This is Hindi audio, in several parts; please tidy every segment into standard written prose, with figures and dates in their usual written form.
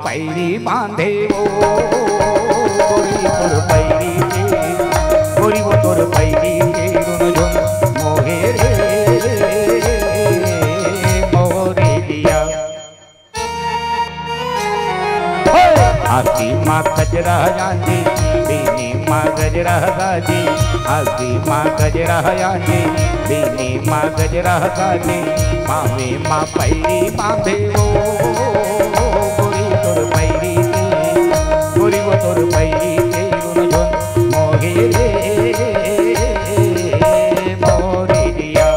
पैरी बांधे वो गोरी तोर पैरी के गोरी वो तोर पैरी के रुन झुन मोहे रे मोरे दिया आसी माँ कजरा जानी बीनी माँ गजरा गाजी आसी माँ गजरा जानी बीनी माँ गजरा गाजी मावे माँ पैरी बांधे वो तोर पैरी के गोरी वो तोर पैरी के रुन झुन मोहे रे मोरे दिया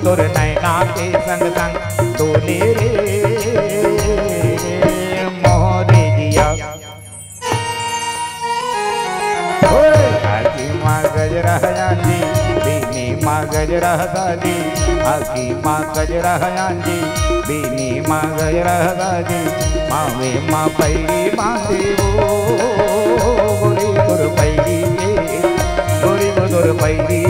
तोर नैना के संग संग डोले रे मोरे दिया आकी माँ गजरा जानी बीनी माँ गजरा गाजी आकी माँ गजरा जानी बीनी माँ गजरा गाजी मावे माँ पैरी बांधे वो गोरी तोर पैरी के गोरी वो तोर पैरी